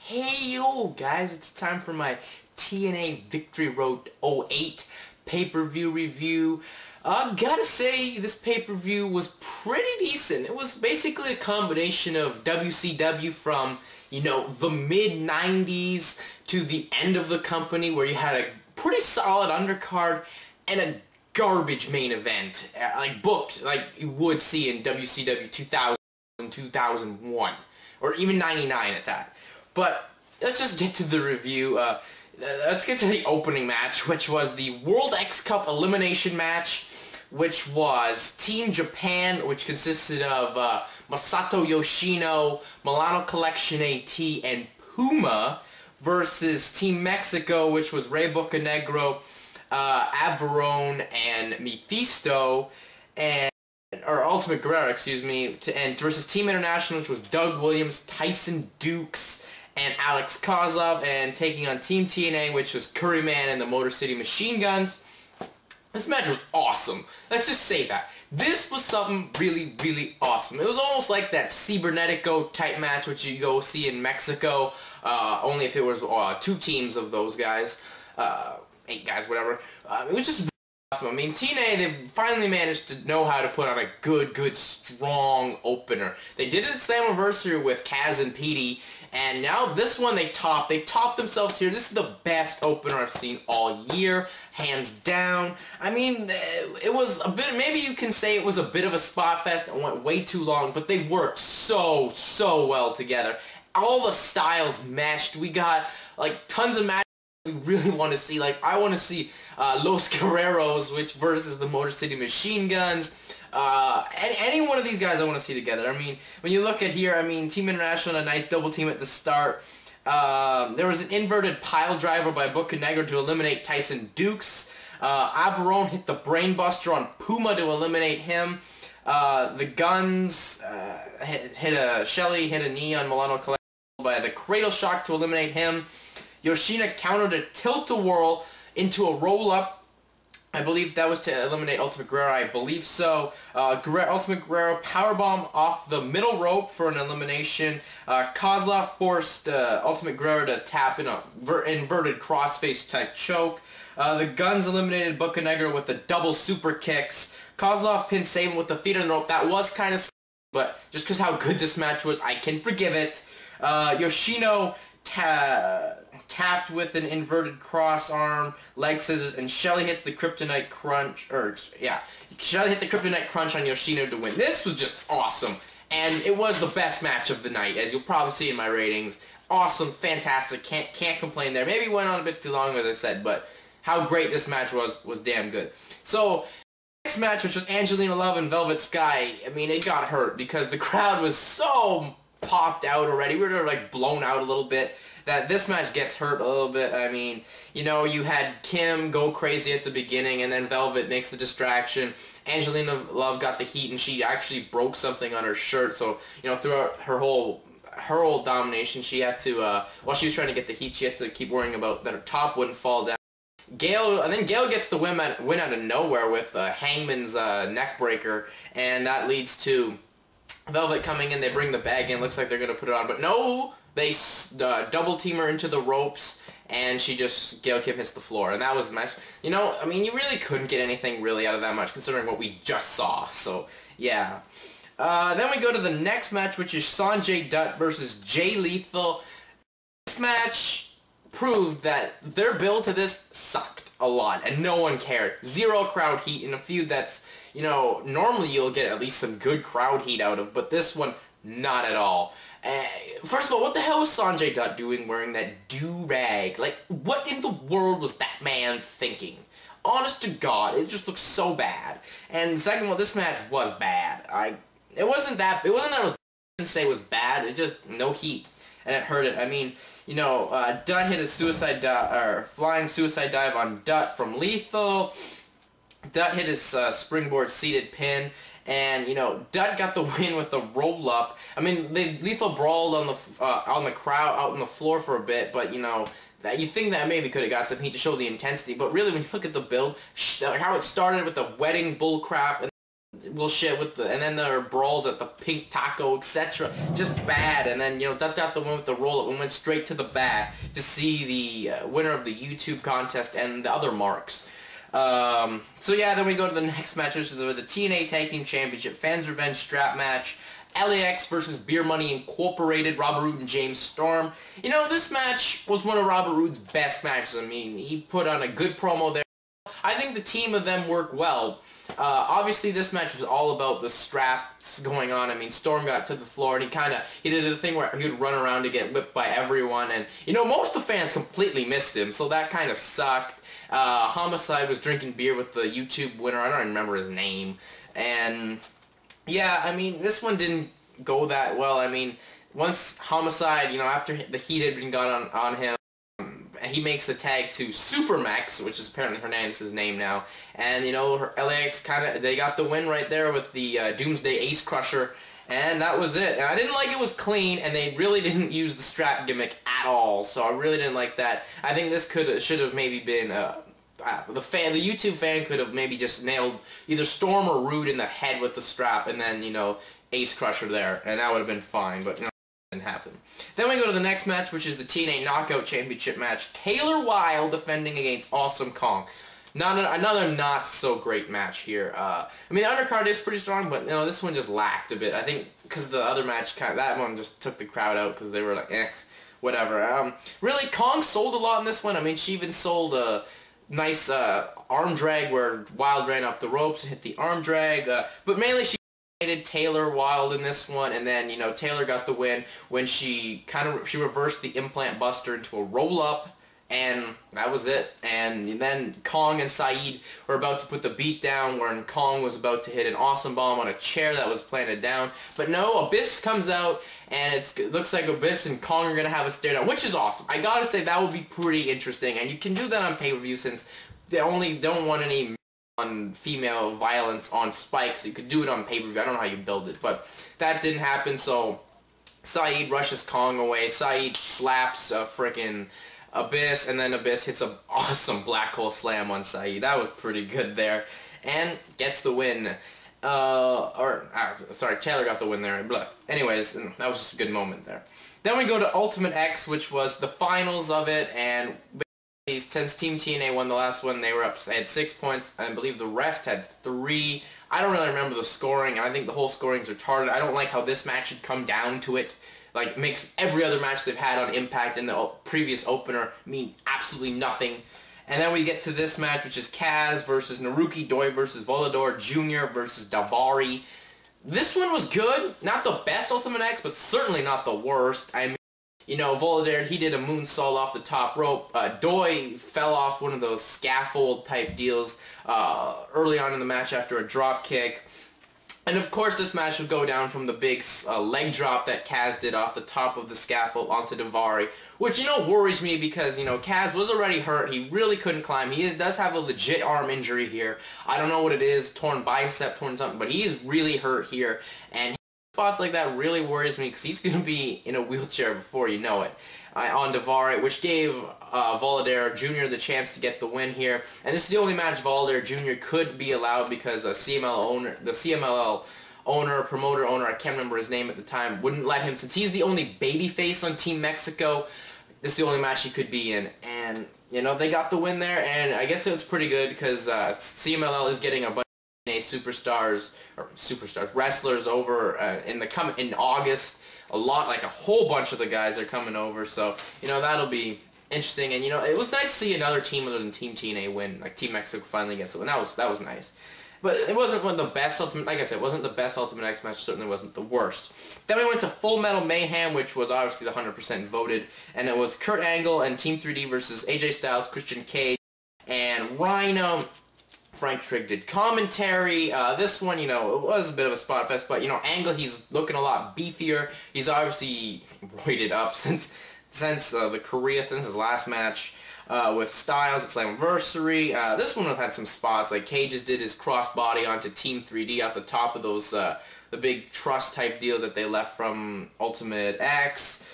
Hey yo guys, it's time for my TNA Victory Road 08 pay-per-view review. Gotta say, this pay-per-view was pretty decent. It was basically a combination of WCW from, the mid-90s to the end of the company, where you had a pretty solid undercard and a garbage main event, booked like you would see in WCW 2000, 2001, or even 99 at that. But let's just get to the review. Let's get to the opening match, which was the World X Cup elimination match, which was Team Japan, which consisted of Masato, Yoshino, Milano Collection AT, and Puma, versus Team Mexico, which was Bucanecro, Averno, and Mephisto, or Ultimate Guerrero, excuse me, and versus Team International, which was Doug Williams, Tyson Dukes, and Alex Koslov, and taking on Team TNA, which was Curryman and the Motor City Machine Guns. This match was awesome. Let's just say that. This was something really, really awesome. It was almost like that Cibernetico type match, which you go see in Mexico, only if it was two teams of those guys, 8 guys, whatever. It was just really awesome. I mean, TNA, they finally managed to know how to put on a good, strong opener. They did it at Slammiversary with Kaz and Petey, and now this one they topped themselves here. This is the best opener I've seen all year, hands down. I mean, it was a bit, maybe you can say it was a bit of a spot fest and went way too long, but they worked so well together. All the styles meshed. We got, tons of matches we really want to see. I want to see Los Guerreros, which versus the Motor City Machine Guns. Any one of these guys I want to see together. I mean, when you look at here, I mean, Team International, a nice double team at the start. There was an inverted pile driver by Bucanecro to eliminate Tyson Dukes. Averno hit the brainbuster on Puma to eliminate him. The Guns Shelly hit a knee on Milano by the Cradle Shock to eliminate him. Yoshino countered a tilt-a-whirl into a roll-up. I believe that was to eliminate Ultimate Guerrero. I believe so. Ultimate Guerrero powerbomb off the middle rope for an elimination. Koslov forced Ultimate Guerrero to tap in a inverted crossface type choke. The Guns eliminated Bucanecro with the double super kicks. Koslov pinned Saeed with the feet on the rope. That was kind of, but just because how good this match was, I can forgive it. Yoshino tapped with an inverted cross arm, leg scissors, and Shelly hits the Kryptonite Crunch, Shelly hit the Kryptonite Crunch on Yoshino to win. This was just awesome, and it was the best match of the night, as you'll probably see in my ratings. Awesome, fantastic, can't complain there. Maybe it went on a bit too long, as I said, but how great this match was damn good. So, next match, which was Angelina Love and Velvet Sky, I mean, it got hurt because the crowd was so popped out already. We were blown out a little bit, that this match gets hurt a little bit. I mean, you had Kim go crazy at the beginning, and then Velvet makes the distraction. Angelina Love got the heat, and she actually broke something on her shirt, so, throughout her whole domination, she had to, while she was trying to get the heat, she had to keep worrying about that her top wouldn't fall down. Gail gets the win out of nowhere with Hangman's neck breaker, and that leads to Velvet coming in. They bring the bag in, looks like they're going to put it on, but no! They double team her into the ropes, and Gail Kim hits the floor, and that was the match. I mean, you really couldn't get anything really out of that match, considering what we just saw, so, yeah. Then we go to the next match, which is Sonjay Dutt versus Jay Lethal. This match proved that their build to this sucked a lot, and no one cared. Zero crowd heat in a feud that's, normally you'll get at least some good crowd heat out of, but this one, not at all. First of all, what the hell was Sonjay Dutt doing wearing that do-rag? What in the world was that man thinking? Honest to God, it just looks so bad. And second of all, this match was bad. It wasn't that I didn't say it was bad, it just, no heat. And it hurt it. I mean, Dutt hit a flying suicide dive on Dutt from Lethal. Dutt hit his springboard seated pin. And Dutt got the win with the roll up. I mean, Lethal brawled on the crowd out on the floor for a bit, but that you think that maybe could have got some heat to show the intensity. But really, when you look at the build, how it started with the wedding bull crap, and bullshit with the, and then there were brawls at the Pink Taco, etc. Just bad. And then, you know, Dutt got the win with the roll-up and went straight to the bat to see the winner of the YouTube contest and the other marks. So yeah, then we go to the next match, which is the TNA Tag Team Championship Fans Revenge strap match. LAX versus Beer Money Incorporated, Robert Roode and James Storm. You know, this match was one of Robert Roode's best matches. I mean, he put on a good promo there. I think the team of them worked well. Obviously, this match was all about the straps going on. I mean, Storm got to the floor, and he did the thing where he would run around to get whipped by everyone. And, you know, most of the fans completely missed him, so that kind of sucked. Homicide was drinking beer with the YouTube winner. I don't even remember his name. And yeah, I mean, this one didn't go that well. I mean, once Homicide, you know, after the heat had been got on him, he makes the tag to Supermax, which is apparently Hernandez's name now. And, you know, LAX they got the win right there with the Doomsday Ace Crusher. And that was it. And I didn't like it was clean, and they really didn't use the strap gimmick at all. So I really didn't like that. I think this should have maybe been the YouTube fan could have maybe just nailed either Storm or Roode in the head with the strap, and then, you know, Ace Crusher there, and that would have been fine. But, you know, it didn't happen. Then we go to the next match, which is the TNA Knockout Championship match. Taylor Wilde defending against Awesome Kong. Another not so great match here. I mean, the undercard is pretty strong, but, you know, this one just lacked a bit. I think because the other match, that one just took the crowd out because they were like, eh, whatever. Really, Kong sold a lot in this one. I mean, she even sold a nice arm drag where Wilde ran up the ropes and hit the arm drag. But mainly she hated Taylor Wilde in this one, and then, you know, Taylor got the win when she reversed the implant buster into a roll-up. And that was it. And then Kong and Saeed were about to put the beat down, when Kong was about to hit an awesome bomb on a chair that was planted down. But no, Abyss comes out, and it looks like Abyss and Kong are going to have a stare down, which is awesome. I gotta say, that would be pretty interesting. And you can do that on pay-per-view, since they only don't want any female violence on Spike, so you could do it on pay-per-view. I don't know how you build it, but that didn't happen, so Saeed rushes Kong away. Saeed slaps frickin' Abyss, and then Abyss hits an awesome black hole slam on Saeed. That was pretty good there, and gets the win. Sorry, Taylor got the win there. Blah. Anyways, that was just a good moment there. Then we go to Ultimate X, which was the finals of it, and since Team TNA won the last one, they had 6 points. I believe the rest had 3. I don't really remember the scoring, and I think the whole scoring's retarded. I don't like how this match had come down to it. Like, makes every other match they've had on Impact in the previous opener mean absolutely nothing. And then we get to this match, which is Kaz versus Naruki Doi versus Volador Jr. versus Daivari. This one was good. Not the best Ultimate X, but certainly not the worst. I mean, you know, Volador, he did a moonsault off the top rope. Doi fell off one of those scaffold type deals early on in the match after a drop kick. And of course, this match would go down from the big leg drop that Kaz did off the top of the scaffold onto Daivari, which, you know, worries me because, you know, Kaz was already hurt. He really couldn't climb. He does have a legit arm injury here. I don't know what it is, torn bicep, torn something, but he is really hurt here. And spots like that really worries me because he's going to be in a wheelchair before you know it. On Daivari, which gave Volador Jr. the chance to get the win here. And this is the only match Volador Jr. could be allowed because the CMLL owner, promoter owner, I can't remember his name at the time, wouldn't let him, since he's the only babyface on Team Mexico. This is the only match he could be in. And, you know, they got the win there, and I guess it was pretty good because CMLL is getting a bunch of wrestlers over in August. A whole bunch of the guys are coming over, so, you know, that'll be interesting. And, you know, it was nice to see another team other than Team TNA win, like Team Mexico finally gets the win. That was nice. But it wasn't one of the best Ultimate, like I said, it wasn't the best Ultimate X match, certainly wasn't the worst. Then we went to Full Metal Mayhem, which was obviously the 100% voted, and it was Kurt Angle and Team 3D versus AJ Styles, Christian Cage, and Rhino. Frank Trigg did commentary. This one, you know, it was a bit of a spot fest, but, you know, Angle, he's looking a lot beefier. He's obviously roided up since his last match with Styles at Slammiversary. This one had some spots, like Cage's did his crossbody onto Team 3D off the top of those, the big truss type deal that they left from Ultimate X.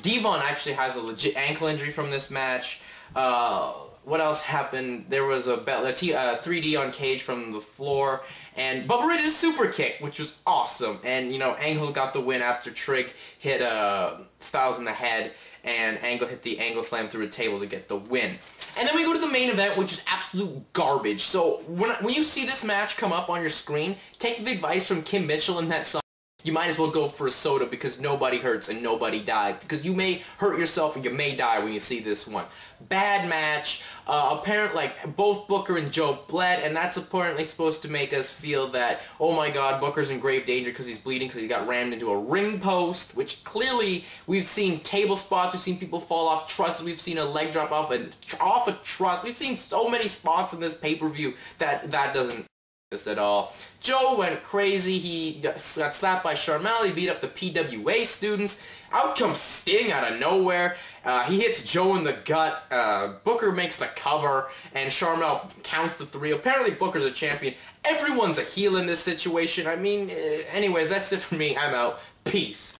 Devon actually has a legit ankle injury from this match. What else happened? There was a 3D on Cage from the floor, and Bubba Ray did a super kick, which was awesome. And, you know, Angle got the win after Trig hit Styles in the head, and Angle hit the Angle Slam through a table to get the win. And then we go to the main event, which is absolute garbage. So when you see this match come up on your screen, take the advice from Kim Mitchell in that song. You might as well go for a soda because nobody hurts and nobody dies. Because you may hurt yourself and you may die when you see this one. Bad match. Apparently, like, both Booker and Joe bled, and that's apparently supposed to make us feel that, oh my god, Booker's in grave danger because he's bleeding because he got rammed into a ring post, which clearly we've seen table spots, we've seen people fall off trusses, we've seen a leg drop off a truss, we've seen so many spots in this pay-per-view that doesn't this at all. Joe went crazy. He got slapped by Sharmell. He beat up the PWA students. Out comes Sting out of nowhere. He hits Joe in the gut. Booker makes the cover, and Sharmell counts the 3. Apparently Booker's a champion. Everyone's a heel in this situation. I mean, anyways, that's it for me. I'm out. Peace.